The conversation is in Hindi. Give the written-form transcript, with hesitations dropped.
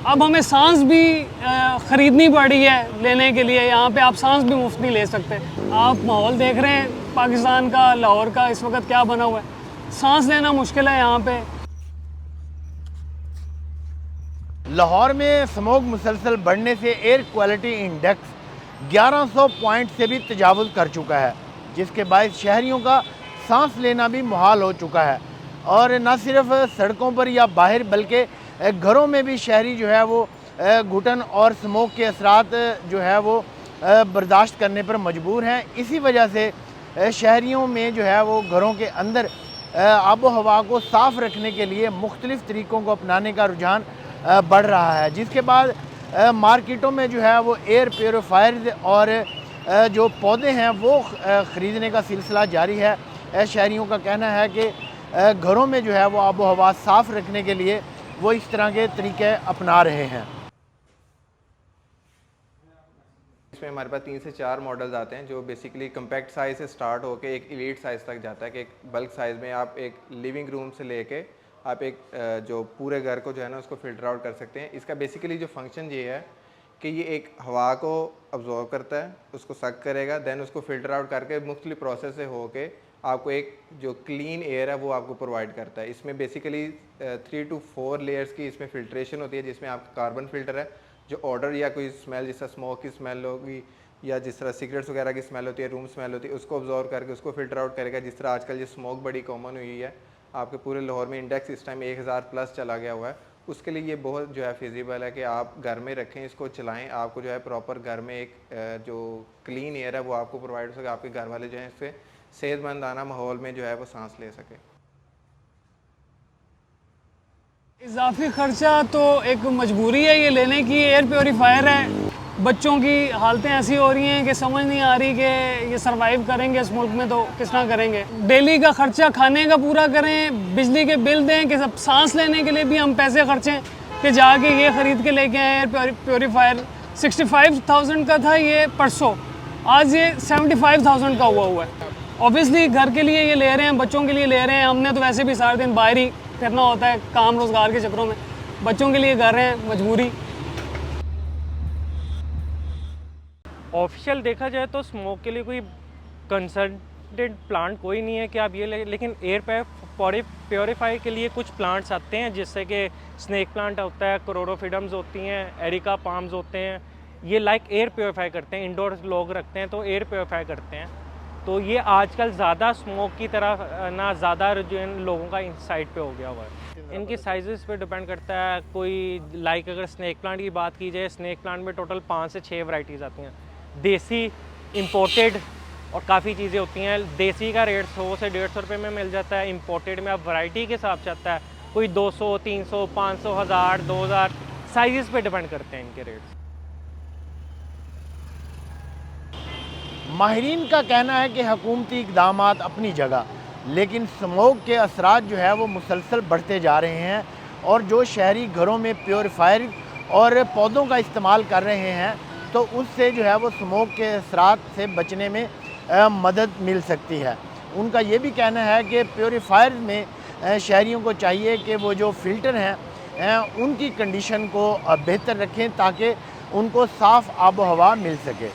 अब हमें सांस भी ख़रीदनी पड़ी है लेने के लिए। यहाँ पे आप सांस भी मुफ्त नहीं ले सकते। आप माहौल देख रहे हैं पाकिस्तान का, लाहौर का इस वक्त क्या बना हुआ है। सांस लेना मुश्किल है यहाँ पे। लाहौर में स्मोक मुसलसल बढ़ने से एयर क्वालिटी इंडेक्स 1100 पॉइंट से भी तजावुज़ कर चुका है, जिसके बायस शहरियों का सांस लेना भी मुहाल हो चुका है। और न सिर्फ सड़कों पर या बाहर बल्कि घरों में भी शहरी जो है वो घुटन और स्मोक के असरात जो है वो बर्दाश्त करने पर मजबूर हैं। इसी वजह से शहरियों में जो है वो घरों के अंदर आबो हवा को साफ़ रखने के लिए मुख्तलिफ़ तरीक़ों को अपनाने का रुझान बढ़ रहा है, जिसके बाद मार्केटों में जो है वो एयर प्योरीफायर और जो पौधे हैं वो ख़रीदने का सिलसिला जारी है। शहरियों का कहना है कि घरों में जो है वो आबो हवा साफ़ रखने के लिए वो इस तरह के तरीके अपना रहे हैं। इसमें हमारे पास 3 से 4 मॉडल्स आते हैं जो बेसिकली कम्पैक्ट साइज़ से स्टार्ट होकर एक एलीट साइज़ तक जाता है कि एक बल्क साइज़ में आप एक लिविंग रूम से लेके आप एक जो पूरे घर को जो है ना उसको फ़िल्टर आउट कर सकते हैं। इसका बेसिकली जो फंक्शन ये है कि ये एक हवा को अब्जॉर्व करता है, उसको सक करेगा, दैन उसको फ़िल्टर आउट करके मुख्तलिफ प्रोसेस से होके आपको एक जो क्लीन एयर है वो आपको प्रोवाइड करता है। इसमें बेसिकली 3 to 4 लेयर्स की इसमें फ़िल्ट्रेशन होती है, जिसमें आपका कार्बन फ़िल्टर है जो ऑर्डर या कोई स्मेल जिस तरह स्मोक की स्मेल होगी या जिस तरह सिगरेट्स वगैरह की स्मेल होती है, रूम स्मेल होती है, उसको ऑब्जॉर्व करके उसको फ़िल्टर आउट करेगा। जिस तरह आजकल ये स्मोक बड़ी कॉमन हुई है, आपके पूरे लाहौर में इंडेक्स इस टाइम 1000 प्लस चला गया हुआ है, उसके लिए ये बहुत जो है फिजिबल है कि आप घर में रखें, इसको चलाएं, आपको जो है प्रॉपर घर में एक जो क्लीन एयर है वो आपको प्रोवाइड हो सके, आपके घर वाले जो हैं इससे सेहतमंदाना माहौल में जो है वो सांस ले सके। इजाफी खर्चा तो एक मजबूरी है ये लेने की। एयर प्योरीफायर है, बच्चों की हालतें ऐसी हो रही हैं कि समझ नहीं आ रही कि ये सरवाइव करेंगे इस मुल्क में तो किस तरह करेंगे। डेली का खर्चा खाने का पूरा करें, बिजली के बिल दें, कि सब सांस लेने के लिए भी हम पैसे खर्चें कि जाके ये ख़रीद के लेके आए एयर प्योरीफायर। 65,000 का था ये परसों, आज ये 75,000 का हुआ है। ऑब्वियसली घर के लिए ये ले रहे हैं, बच्चों के लिए ले रहे हैं। हमने तो वैसे भी सारे दिन बाहर ही फिरना होता है काम रोज़गार के चक्करों में, बच्चों के लिए कर रहे हैं मजबूरी। ऑफिशियल देखा जाए तो स्मोक के लिए कोई कंसल्टेड प्लांट कोई नहीं है कि आप ये लेकिन एयर प्योरीफाई के लिए कुछ प्लांट्स आते हैं, जिससे कि स्नेक प्लांट होता है, क्लोरोफिडम्स होती हैं, एरिका पाम्स होते हैं। ये लाइक एयर प्योरीफाई करते हैं, इंडोर लोग रखते हैं तो एयर प्योरीफाई करते हैं। तो ये आजकल ज़्यादा स्मोक की तरफ ना ज़्यादा रुझान लोगों का इनसाइड पे हो गया हुआ है। इनकी साइज़ पे डिपेंड करता है। कोई लाइक अगर स्नेक प्लांट की बात की जाए, स्नेक प्लांट में टोटल 5 से 6 वैरायटीज़ आती हैं, देसी, इंपोर्टेड और काफ़ी चीज़ें होती हैं। देसी का रेट 100 से 150 रुपये में मिल जाता है। इंपोर्टेड में अब वैरायटी के हिसाब से आता है, कोई 200, 300, 500, 1000, 2000 साइज़ पे डिपेंड करते हैं इनके रेट्स। माहिरीन का कहना है कि हुकूमती इक़दामात अपनी जगह, लेकिन स्मोक के असरात जो है वो मुसलसल बढ़ते जा रहे हैं। और जो शहरी घरों में प्योरीफायर और पौधों का इस्तेमाल कर रहे हैं तो उससे जो है वो स्मोक के असरात से बचने में मदद मिल सकती है। उनका ये भी कहना है कि प्योरीफायर में शहरियों को चाहिए कि वो जो फ़िल्टर हैं उनकी कंडीशन को बेहतर रखें ताकि उनको साफ़ आबो हवा मिल सके।